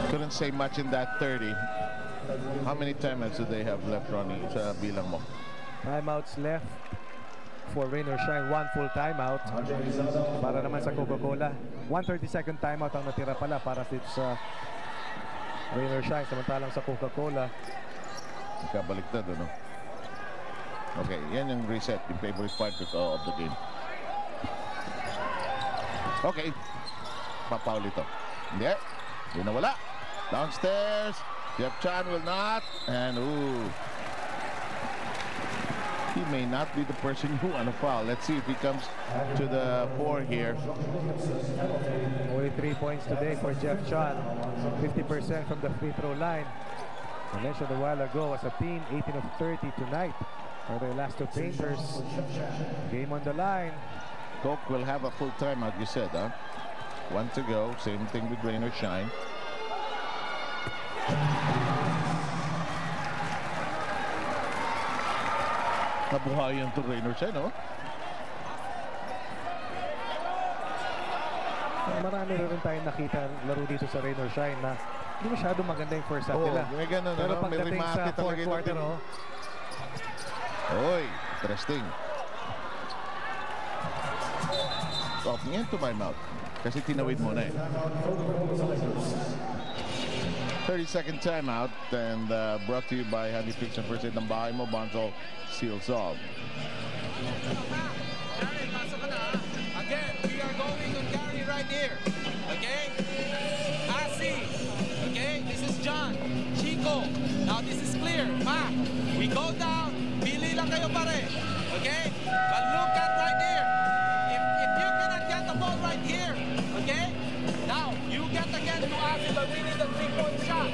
Couldn't say much in that 30. How many timeouts do they have left, Ronnie? Sa bilang mo. Timeouts left for rain or shine. 1 full timeout para naman sa Coca-Cola. 132nd timeout ang natira pala para sa rain or shine. Samantalang sa Coca-Cola, Nagkabaliktad, ano? Okay, yan yung reset, yung favorite part of the game. Okay, papaul ito. Hindi, hindi nawala. Downstairs, Jeff Chan will not, and ooh. He may not be the person who want to foul. Let's see if he comes to the 4 here. Only 3 points today for Jeff Chan. 50% from the free throw line. I mentioned a while ago as a team, 18 of 30 tonight for the Elasto Painters. Game on the line. Coke will have a full timeout, you said, huh? 1 to go. Same thing with rain or shine. Nabuhayan to rain or shine, no? Marami rin tayong nakita laro dito sa rain or shine na hindi masyado maganda yung first half nila. May ganun, pero ano? May pagdating sa fourth quarter, Oy, interesting. Talking into my mouth. Kasi tinawid mo na eh. 30-second timeout and brought to you by Honey Fix and First Aid ng bahay mo. Bonzol seals off. Again, we are going to carry right here. Okay? Asi. Okay? This is John. Chico. Now this is clear. Ma. We go down. Pili lang kayo pare. Okay? But look at right here. If you cannot get the ball right here, okay? Now, you get again to Asi, but we need a 3-point shot.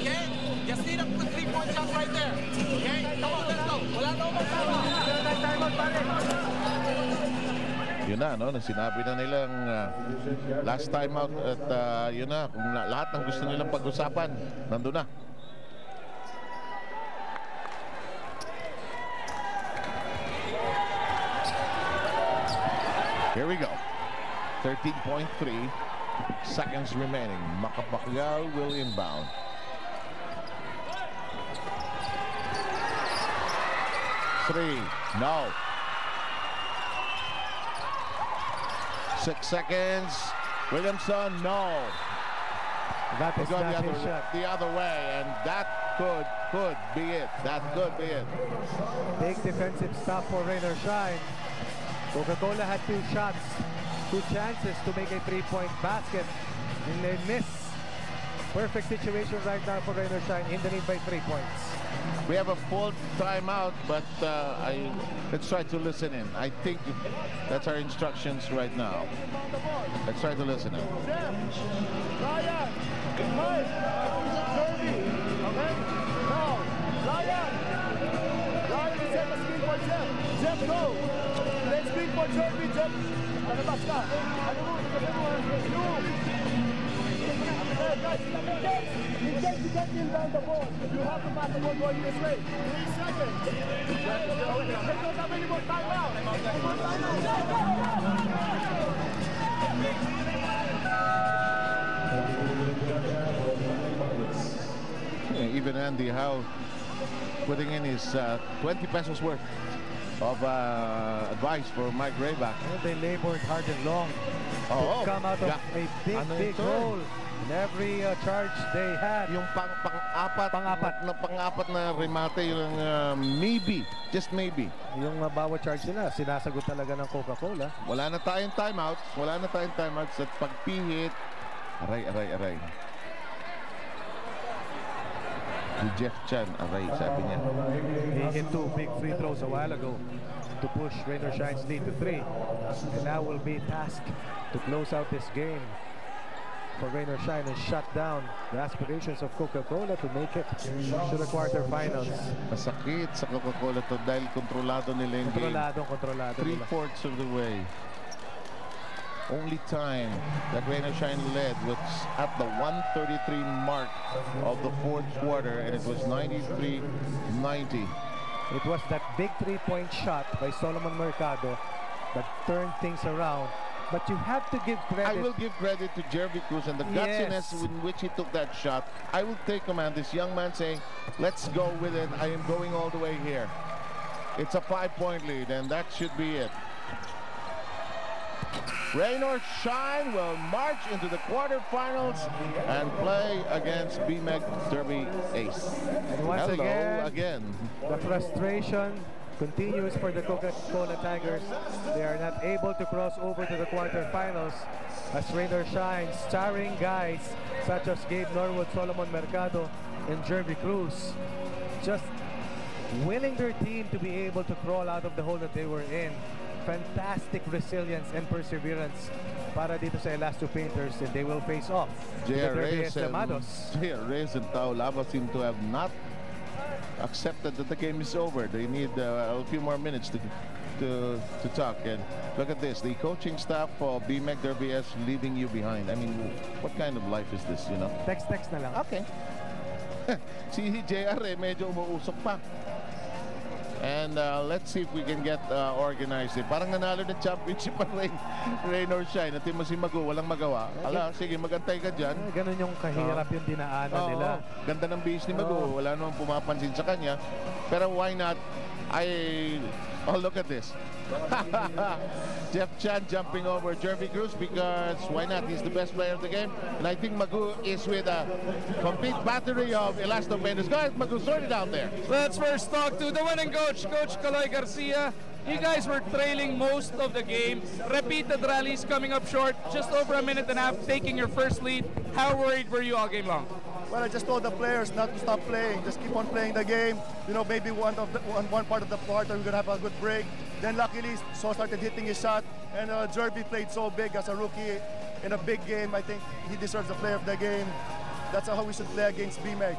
Okay? Just need a 3-point shot right there. Okay? Come on, let's go. Wala na umang timeout pare. Yun na, no? Sinabi na nilang last time out at yun na, kung lahat ng gusto nilang pag-usapan, nandun na. Here we go. 13.3 seconds remaining. Macapacquiao will inbound. Three, no. 6 seconds. Williamson, no. That is not his shot. The other way, and that could be it. That could be it. Big defensive stop for rain or shine. Coca-Cola had 2 shots, 2 chances to make a 3-point basket, and they miss. Perfect situation right now for rain or shine, in the lead by 3 points. We have a full timeout, but let's try to listen in. I think that's our instructions right now. Let's try to listen in. Ryan, Mike, Jervy, okay? Now, Ryan is set the screen for Jeff. Jeff, go. Let's screen for Jervy, Jeff. Palabas ka. Ano mo? Guys, in case you get inbound the ball, you have to pass the ball going this way. 3 seconds. They don't have any more timeout. Even Andy Howe putting in his 20 pesos worth of advice for Mike Rayback. They labored hard and long to come out of a big hole in every charge they had. Yung pang-apat na remate, yung maybe, just maybe. Yung bawat charge nila, sinasagot talaga ng Coca-Cola. Wala na tayong timeouts. Wala na tayong timeouts at pagpihit. Aray. Si Jeff Chan, aray, sabi niya. He hit 2 big free throws a while ago to push rain or shine's lead to 3. And now will be tasked to close out this game for rain or shine and shut down the aspirations of Coca-Cola to make it to the quarterfinals. Masakit sa Coca-Cola to dahil kontrolado nila yung game. Kontrolado. 3/4 of the way. Only time that rain or shine led was at the 133 mark of the 4th quarter, and it was 93-90. It was that big 3-point shot by Solomon Mercado that turned things around But you have to give credit. I will give credit to Jervy Cruz and the gutsiness in which he took that shot. I will take command. This young man saying, let's go with it. I am going all the way here. It's a 5-point lead, and that should be it. Rain or shine will march into the quarterfinals and play against BMEC Derby Ace. And once again, the frustration continues for the Coca-Cola Tigers. They are not able to cross over to the quarterfinals as rain or shine, starring guys such as Gabe Norwood, Solomon Mercado, and Jervy Cruz, just willing their team to be able to crawl out of the hole that they were in. Fantastic resilience and perseverance para dito sa Elasto Painters, and they will face off the Derby Ace Llamados. Reyes and Taulava seem to have not accepted that the game is over. They need a few more minutes to talk. And look at this, the coaching staff for BMEC Derby Ace leaving you behind. I mean, what kind of life is this, you know? Text na lang. Okay. Si JR medyo umuusok pa. And let's see if we can get organized. Parang nanalo ng championship ang rain or shine. At mo si Magu, walang magawa. Ala, sige, magantay ka dyan. Ganun yung kahirap yung dinaanan nila. Ganda ng base ni Magu. Wala namang pumapansin sa kanya. Pero why not? Oh, look at this. Jeff Chan jumping over Jervy Cruz because why not? He's the best player of the game. And I think Magu is with a complete battery of Elasto Painters. Go ahead, Magu, sort it out there. Let's first talk to the winning coach, Coach Caloy Garcia. You guys were trailing most of the game. Repeated rallies coming up short, just over a minute and a half, taking your first lead. How worried were you all game long? Well, I just told the players not to stop playing. Just keep on playing the game. You know, maybe one part of the quarter we're gonna have a good break. Then luckily, So started hitting his shot, and Jervy played so big as a rookie in a big game. I think he deserves the player of the game. That's how we should play against BMEC.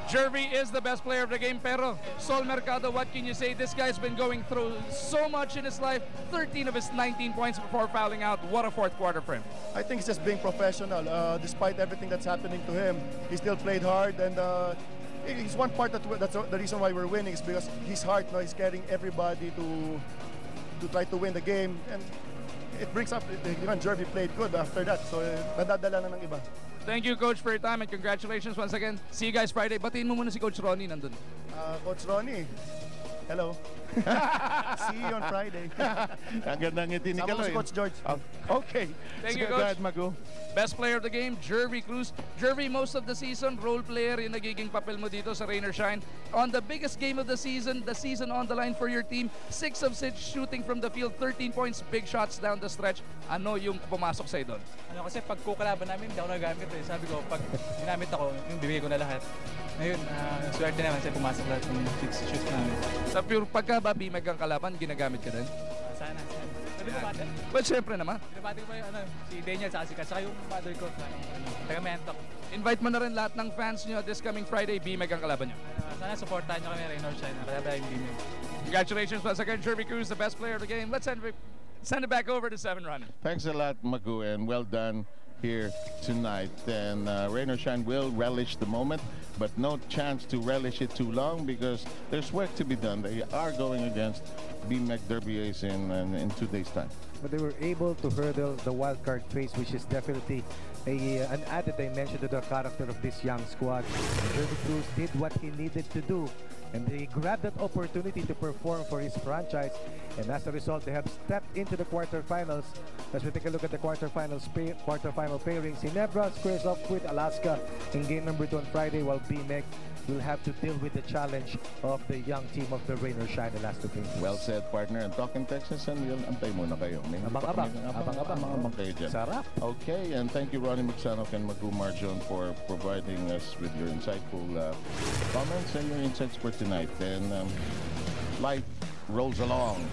Jervy is the best player of the game, pero Sol Mercado, what can you say? This guy's been going through so much in his life. 13 of his 19 points before fouling out. What a fourth quarter for him. I think he's just being professional. Despite everything that's happening to him, he still played hard, and he's one part that's the reason why we're winning is because his heart. He's carrying everybody to try to win the game, and it brings up. Even Jervy played good after that, so nadadala na ng iba. Thank you, Coach, for your time, and congratulations once again. See you guys Friday. Batiin mo muna si Coach Ronnie nandun. Coach Ronnie, hello. See you on Friday. Ang ganda ng ngiti ni Caloy. Si Coach George. Okay. Thank you, Coach. Go ahead, Magu. Best player of the game, Jervy Cruz. Jervy, most of the season, role player yung nagiging papel mo dito sa Rain or Shine. On the biggest game of the season on the line for your team, 6 of 6 shooting from the field, 13 points, big shots down the stretch. Ano yung pumasok sa'yo doon? Kasi pag kukalaban namin, hindi ako nagamit eh. Sabi ko, pag ginamit ako, yung bibigay ko na lahat. Ngayon, swerte naman kasi pumasok lahat ng 6 shoots namin. Sa pure pagka ba BMEC ang kalaban, ginagamit ka din? Sana. Sabi ko bata? Well, syempre naman. Binabati ko pa yung si Daniel sa Asika, saka yung mother ko, taga-mentok. Invite mo na rin lahat ng fans nyo this coming Friday, BMEC ang kalaban nyo. Sana supportahan nyo kami, Rain or Shine. Kaya yung BMEC. Congratulations once again, Jervy Cruz, the best player of the game. Let's send it back over to 7 Run. Thanks a lot, Magu, and well done here tonight. And Rain or Shine will relish the moment, but no chance to relish it too long because there's work to be done. They are going against BMEC Derby Ace in 2 days' time. But they were able to hurdle the wildcard phase, which is definitely an added dimension to the character of this young squad. Jervy Cruz did what he needed to do, and they grabbed that opportunity to perform for his franchise. And as a result, they have stepped into the quarterfinals. As we take a look at the quarterfinal pairings, Ginebra squares off with Alaska in game number 2 on Friday, while BMEC will have to deal with the challenge of the young team of the Rain or Shine Elasto Painters. Well said, partner. And talking Texas, and we'll antay muna kayo. Abang-abang kayo dyan. Sarap. Okay, and thank you, Ronnie Muxanoc and Magu Marjon, for providing us with your insightful comments and your insights for tonight. And life rolls along.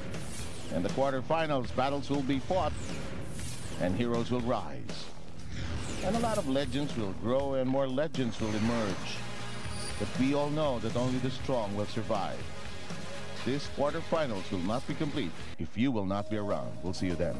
And the quarterfinals, battles will be fought, and heroes will rise. And a lot of legends will grow, and more legends will emerge. But we all know that only the strong will survive. This quarterfinals will not be complete if you will not be around. We'll see you then.